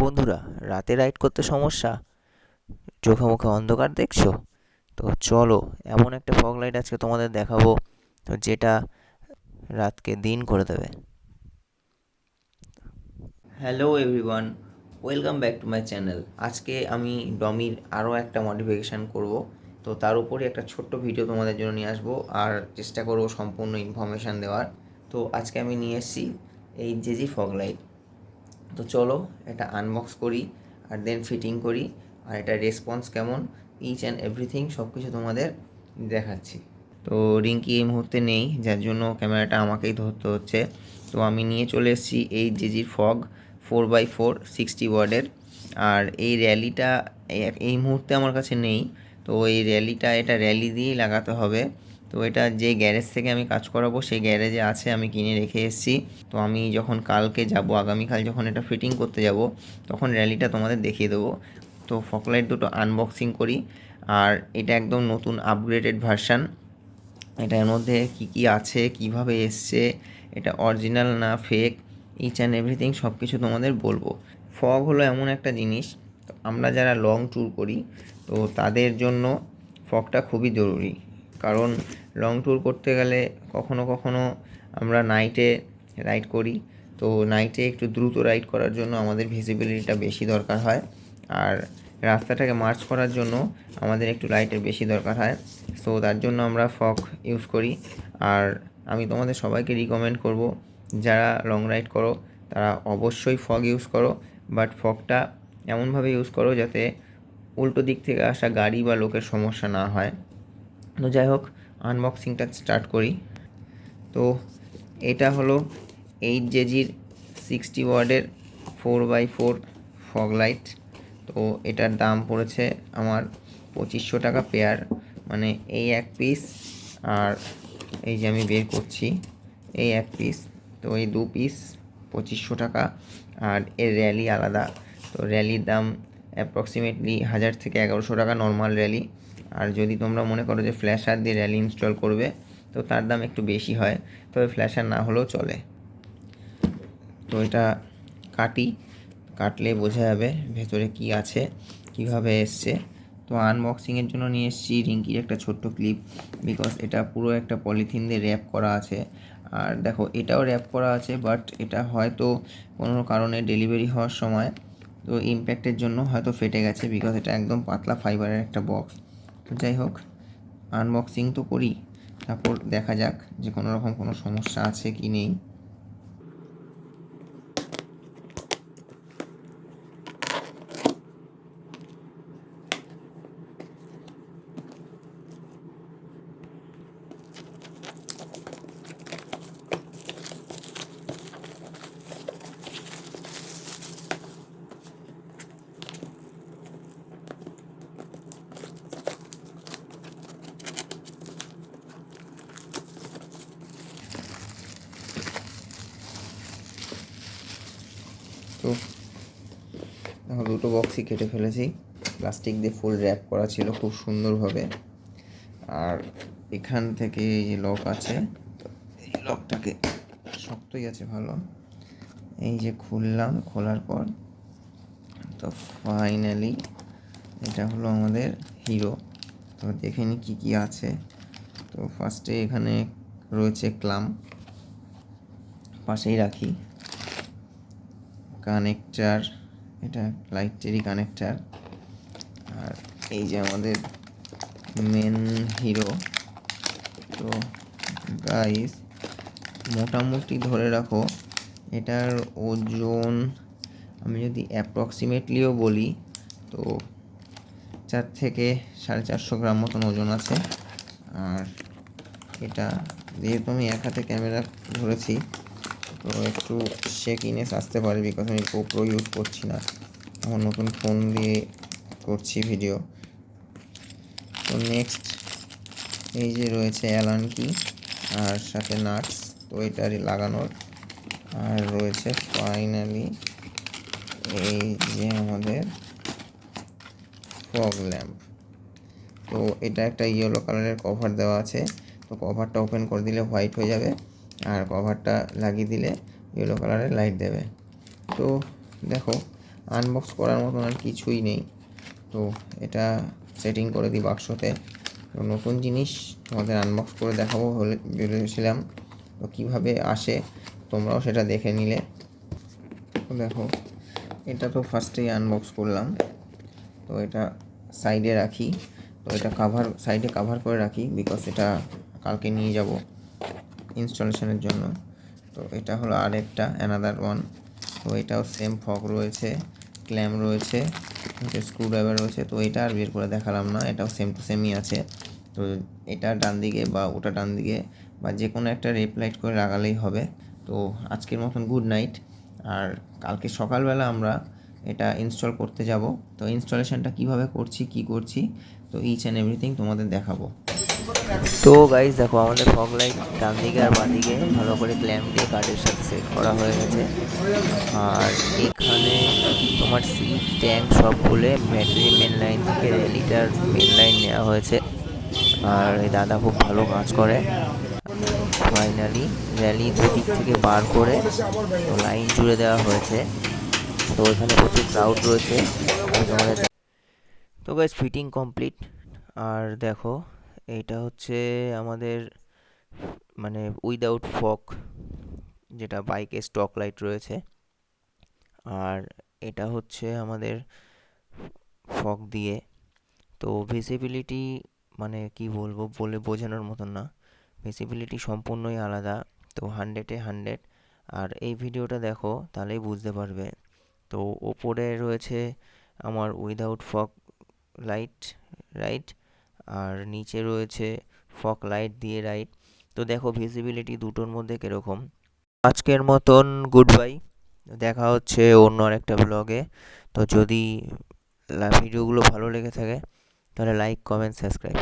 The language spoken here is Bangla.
বন্ধুরা, রাতে রাইড করতে সমস্যা, চোখে মুখে অন্ধকার দেখছো? তো চলো, এমন একটা ফগ লাইট আজকে তোমাদের দেখাবো, তো যেটা রাতকে দিন করে দেবে। Hello everyone, welcome back to my channel. আজকে আমি ডমির আরও একটা মডিফিকেশান করব। তো তার উপরে একটা ছোট্ট ভিডিও তোমাদের জন্য নিয়ে আসবো, আর চেষ্টা করব সম্পূর্ণ ইনফরমেশান দেওয়ার। তো আজকে আমি নিয়ে এসেছি এই জেজি ফগ লাইট। তো চলো এটা আনবক্স করি, আর দেন ফিটিং করি, আর এটা রেসপন্স কেমন, ইচ অ্যান্ড এভরিথিং সব কিছু তোমাদের দেখাচ্ছি। তো রিঙ্কি এই মুহূর্তে নেই, যার জন্য ক্যামেরাটা আমাকেই ধরতে হচ্ছে। তো আমি নিয়ে চলে এসেছি এই জেজির ফগ 4x4 60 ওয়ার্ডের। আর এই র্যালিটা এই মুহূর্তে আমার কাছে নেই। তো এই র্যালিটা, এটা র্যালি দিয়েই লাগাতে হবে। তো এটা যে গ্যারেজ থেকে আমি কাজ করাবো সেই গ্যারেজে আছে, আমি কিনে রেখে এসেছি। তো আমি যখন কালকে যাব, আগামীকাল যখন এটা ফিটিং করতে যাব, তখন র্যালিটা তোমাদের দেখিয়ে দেবো। তো ফগলাইট দুটো আনবক্সিং করি। আর এটা একদম নতুন আপগ্রেডেড ভার্সান। এটার মধ্যে কি কি আছে, কিভাবে এসছে, এটা অরিজিনাল না ফেক, ইচ অ্যান্ড এভরিথিং সব কিছু তোমাদের বলবো। ফগ হলো এমন একটা জিনিস, তো আমরা যারা লং ট্যুর করি, তো তাদের জন্য ফগটা খুবই জরুরি। কারণ লং ট্যুর করতে গেলে কখনো কখনো আমরা নাইটে রাইড করি। তো নাইটে একটু দ্রুত রাইড করার জন্য আমাদের ভিজিবিলিটিটা বেশি দরকার হয়। আর রাস্তাটাকে মার্চ করার জন্য আমাদের একটু লাইটের বেশি দরকার হয়। সো তার জন্য আমরা ফগ ইউজ করি। আর আমি তোমাদের সবাইকে রিকমেন্ড করব, যারা লং রাইড করো তারা অবশ্যই ফগ ইউজ করো, বাট ফগটা এমনভাবে ইউজ করো যাতে উল্টো দিক থেকে আসা গাড়ি বা লোকের সমস্যা না হয়। তো যাই হোক, আনবক্সিংটা স্টার্ট করি। তো এটা হলো 8 জেজির 60 ওয়ার্ডের 4x4 ফগ লাইট। তো এটার দাম পড়েছে আমার 2500 টাকা পেয়ার, মানে এই এক পিস আর এই যে আমি বের করছি এই এক পিস। তো এই 2 পিস 2500 টাকা, আর এর র্যালি আলাদা। তো র্যালির দাম অ্যাপ্রক্সিমেটলি 1000 থেকে 1100 টাকা নর্মাল র্যালি। আর যদি তোমরা মনে করো যে ফ্ল্যাশার দিয়ে র্যালি ইনস্টল করবে, তো তার দাম একটু বেশি হয়, তবে ফ্ল্যাশার না হলেও চলে। তো এটা কাটলে বোঝা যাবে ভেতরে কি আছে, কিভাবে এসছে। তো আনবক্সিংয়ের জন্য নিয়ে এসেছি রিঙ্কির একটা ছোট্ট ক্লিপ, বিকজ এটা পুরো একটা পলিথিন দিয়ে র্যাপ করা আছে। আর দেখো, এটাও র্যাপ করা আছে, বাট এটা হয়তো কোনো কারণে ডেলিভারি হওয়ার সময় তো ইম্প্যাক্টের জন্য হয়তো ফেটে গেছে, বিকজ এটা একদম পাতলা ফাইবারের একটা বক্স। তো যাই হোক, আনবক্সিং তো করি, তারপর দেখা যাক যে কোনো রকম কোনো সমস্যা আছে কি নেই। তো দেখো, দুটো বক্সই কেটে ফেলেছি, প্লাস্টিক দিয়ে ফুল র্যাপ করা ছিল খুব সুন্দরভাবে। আর এখান থেকে এই যে লক আছে, তো এই লকটাকে শক্তই আছে ভালো, এই যে খুললাম, খোলার পর তো ফাইনালি এটা হলো আমাদের হিরো। তো দেখে নিই কী কী আছে। তো ফার্স্টে এখানে রয়েছে ক্লাম্প, পাশেই রাখি কানেক্টার, এটা লাইটেরই কানেক্টার। আর এই যে আমাদের মেন হিরো। তো গাইস, মোটামুটি ধরে রাখো এটার ওজন, আমি যদি অ্যাপ্রক্সিমেটলিও বলি, তো 4 থেকে 450 গ্রাম মতন ওজন আছে। আর এটা যেহেতু আমি এক হাতে ক্যামেরা ধরেছি, তো একটু শেকিনেস আসতে পারে, বিকজ আমি গোপ্রো ইউজ করছি না, আমার নতুন ফোন দিয়ে করছি ভিডিও। তো নেক্সট এই যে রয়েছে অ্যালান কি, আর সাথে নাটস, তো এটারই লাগানোর। আর রয়েছে ফাইনালি এই যে আমাদের ফগ ল্যাম্প। তো এটা একটা ইয়েলো কালারের কভার দেওয়া আছে। তো কভারটা ওপেন করে দিলে হোয়াইট হয়ে যাবে, আর কভারটা লাগিয়ে দিলে ইয়েলো কালারের লাইট দেবে। তো দেখো, আনবক্স করার মতন আর কিছুই নেই। তো এটা সেটিং করে দিই বাক্সতে। তো নতুন জিনিস তোমাদের আনবক্স করে দেখাবো ভেবেছিলাম। তো কীভাবে আসে তোমরাও সেটা দেখে নিলে। তো দেখো, এটা তো ফার্স্টেই আনবক্স করলাম। তো এটা সাইডে রাখি। তো এটা সাইডে কাভার করে রাখি, বিকজ এটা কালকে নিয়ে যাব ইনস্টলেশনের জন্য। তো এটা হলো আরেকটা অ্যানাদার ওয়ান। তো এটাও সেম ফগ রয়েছে, ক্ল্যাম রয়েছে, স্ক্রুড্রাইভার রয়েছে। তো এটা আর বের করে দেখালাম না, এটাও সেম টু সেমই আছে। তো এটা ডান দিকে বা ওটা ডান দিকে বা যে কোনো একটা রেপ লাইট করে লাগালেই হবে। তো আজকের মতন গুড নাইট। আর কালকে সকালবেলা আমরা এটা ইনস্টল করতে যাব। তো ইনস্টলেশনটা কিভাবে করছি, কি করছি, তো ইচ অ্যান্ড এভরিথিং তোমাদের দেখাবো। তো গাইজ দেখো, আমাদের ফগ লাইট ডান দিকে আর বাঁ দিকে ভালো করে ক্ল্যাম্প দিয়ে কার্ডের সাথে সেট করা হয়ে গেছে। আর এখানে তোমার সিট ট্যাঙ্ক সব খুলে ব্যাটারি মেন লাইন থেকে র্যালিটার মেন লাইন নেওয়া হয়েছে। আর এই দাদা খুব ভালো কাজ করে। ফাইনালি র্যালি দুদিক থেকে বার করে তো লাইন জুড়ে দেওয়া হয়েছে। তো এখানে প্রচুর ক্রাউড রয়েছে। আমি তোমাদের তো গাইজ ফিটিং কমপ্লিট। আর দেখো, এইটা হচ্ছে আমাদের মানে উইদাউট ফগ, যেটা বাইকে স্টক লাইট রয়েছে। আর এটা হচ্ছে আমাদের ফগ দিয়ে। তো ভিজিবিলিটি মানে কি বলবো, বলে বোঝানোর মতন না, ভিজিবিলিটি সম্পূর্ণই আলাদা। তো 100-এ 100। আর এই ভিডিওটা দেখো তাহলেই বুঝতে পারবে। তো ওপরে রয়েছে আমার উইদাউট ফগ লাইট রাইট, আর নিচে রয়েছে ফগ লাইট দিয়ে রাইট। তো দেখো ভিজিবিলিটি দুটোর মধ্যে কীরকম। আজকের মতন গুড বাই, দেখা হচ্ছে অন্য আরেকটা ব্লগে। তো যদি ভিডিওগুলো ভালো লেগে থাকে তাহলে লাইক, কমেন্ট, সাবস্ক্রাইব।